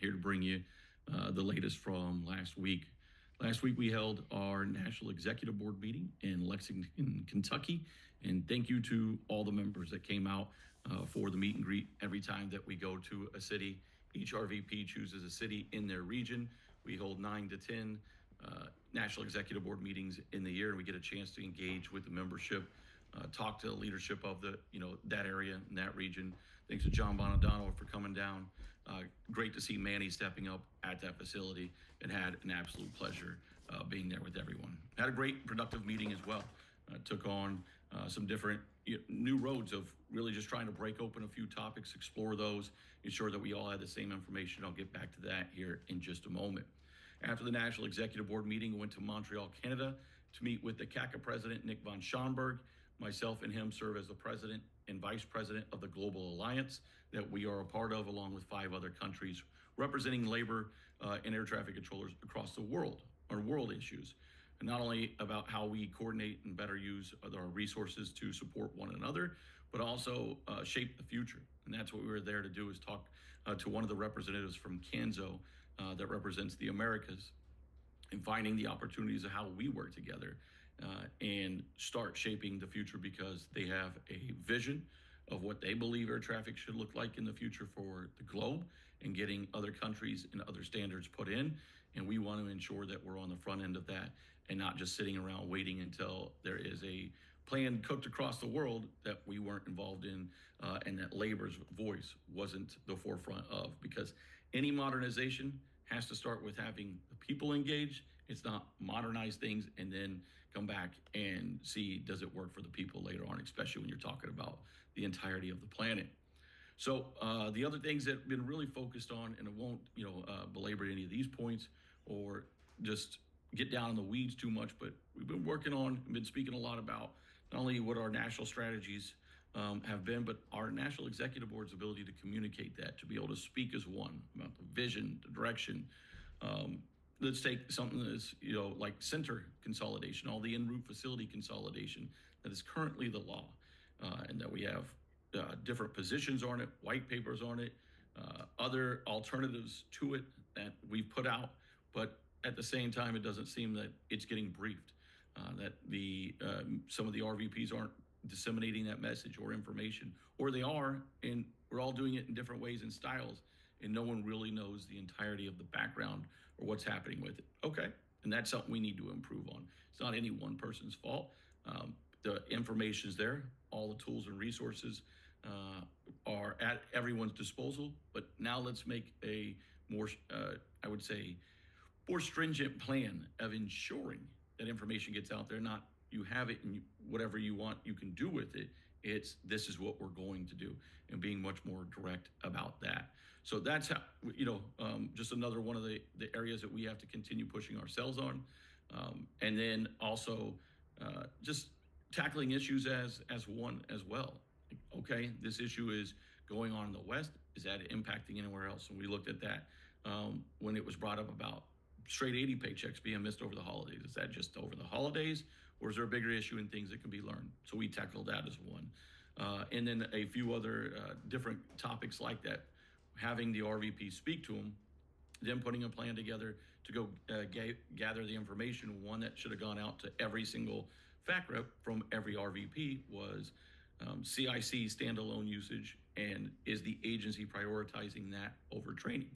here to bring you the latest from last week. Last week, we held our National Executive Board meeting in Lexington, Kentucky. And thank you to all the members that came out for the meet and greet. Every time that we go to a city, each RVP chooses a city in their region. We hold 9 to 10 National Executive Board meetings in the year, and we get a chance to engage with the membership, talk to the leadership of that area and that region. Thanks to John Bonadano for coming down. Great to see Manny stepping up at that facility, and had an absolute pleasure being there with everyone. Had a great productive meeting as well. Took on some different new roads of really just trying to break open a few topics, explore those, ensure that we all had the same information. I'll get back to that here in just a moment. After the National Executive Board meeting, I went to Montreal, Canada to meet with the CACA president, Nick von Schonberg. Myself and him serve as the president and vice president of the Global Alliance that we are a part of, along with 5 other countries representing labor and air traffic controllers across the world on world issues. And not only about how we coordinate and better use our resources to support one another, but also shape the future. And that's what we were there to do, is talk to one of the representatives from CANSO that represents the Americas, and finding the opportunities of how we work together and start shaping the future, because they have a vision of what they believe air traffic should look like in the future for the globe, and getting other countries and other standards put in. And we want to ensure that we're on the front end of that, and not just sitting around waiting until there is a plan cooked across the world that we weren't involved in and that labor's voice wasn't the forefront of. Because any modernization has to start with having the people engaged. It's not modernize things and then come back and see, does it work for the people later on, especially when you're talking about the entirety of the planet. So the other things that have been really focused on, and I won't belabor any of these points or just get down in the weeds too much, but we've been working on, been speaking a lot about not only what our national strategies have been, but our National Executive Board's ability to communicate that, to be able to speak as one about the vision, the direction. Let's take something that's, like center consolidation, all the en route facility consolidation that is currently the law, and that we have different positions on it, white papers on it, other alternatives to it that we've put out. But at the same time, it doesn't seem that it's getting briefed, that some of the RVPs aren't disseminating that message or information, or they are, and we're all doing it in different ways and styles, and no one really knows the entirety of the background or what's happening with it. Okay, and that's something we need to improve on. It's not any one person's fault. The information's there, all the tools and resources are at everyone's disposal, but now let's make a more, I would say, more stringent plan of ensuring that information gets out there. Not you have it and whatever you want you can do with it. It's, this is what we're going to do, and being much more direct about that. So that's how, just another one of the areas that we have to continue pushing ourselves on. And then also just tackling issues as one as well. Okay, this issue is going on in the West. Is that impacting anywhere else? And we looked at that when it was brought up about straight 80 paychecks being missed over the holidays. Is that just over the holidays, or is there a bigger issue in things that can be learned? So we tackled that as one. And then a few other different topics like that, having the RVP speak to them, then putting a plan together to go gather the information. One that should have gone out to every single FAC rep from every RVP was CIC standalone usage, and is the agency prioritizing that over training?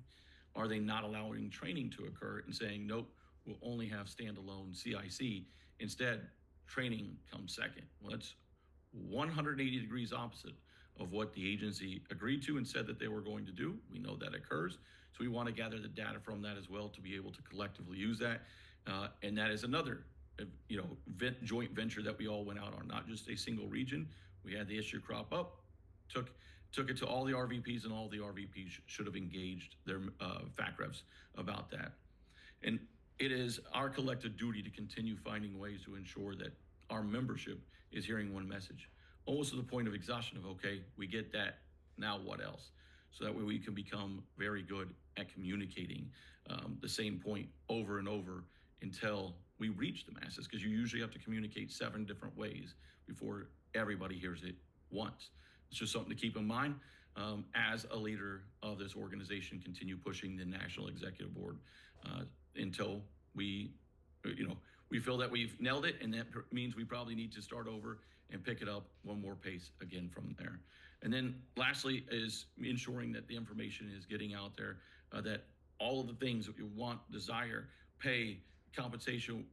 Are they not allowing training to occur and saying, nope, we'll only have standalone CIC? Instead, training comes second. Well, that's 180 degrees opposite of what the agency agreed to and said that they were going to do. We know that occurs. So we want to gather the data from that as well to be able to collectively use that. And that is another joint venture that we all went out on, not just a single region. We had the issue crop up, took it to all the RVPs, and all the RVPs should have engaged their FAC reps about that. And it is our collective duty to continue finding ways to ensure that our membership is hearing one message, almost to the point of exhaustion of, okay, we get that, now what else? So that way we can become very good at communicating the same point over and over until we reach the masses, because you usually have to communicate 7 different ways before everybody hears it once. It's just something to keep in mind. as a leader of this organization, continue pushing the National Executive Board until we, we feel that we've nailed it, and that means we probably need to start over and pick it up one more pace again from there. And then lastly is ensuring that the information is getting out there, that all of the things that you want, desire, pay, compensation,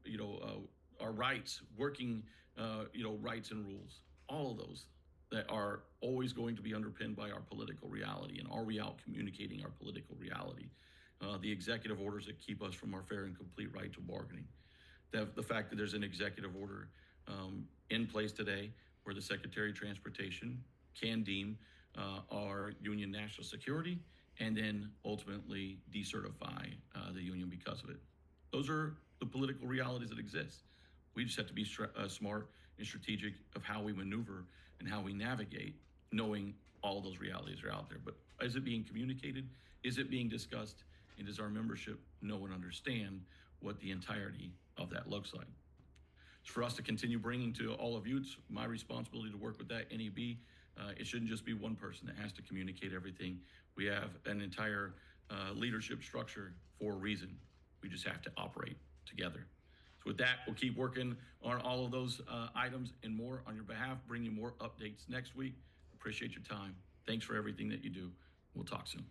our rights, working, rights and rules, all of those that are always going to be underpinned by our political reality. And are we out communicating our political reality? The executive orders that keep us from our fair and complete right to bargaining. The fact that there's an executive order in place today where the Secretary of Transportation can deem our union national security and then ultimately decertify the union because of it. Those are the political realities that exist. We just have to be smart and strategic of how we maneuver and how we navigate, knowing all those realities are out there. But is it being communicated? Is it being discussed? And does our membership know and understand what the entirety of that looks like? It's for us to continue bringing to all of you. It's my responsibility to work with that NEB. It shouldn't just be one person that has to communicate everything. We have an entire leadership structure for a reason. We just have to operate together. So with that, we'll keep working on all of those items and more on your behalf, bring you more updates next week. Appreciate your time. Thanks for everything that you do. We'll talk soon.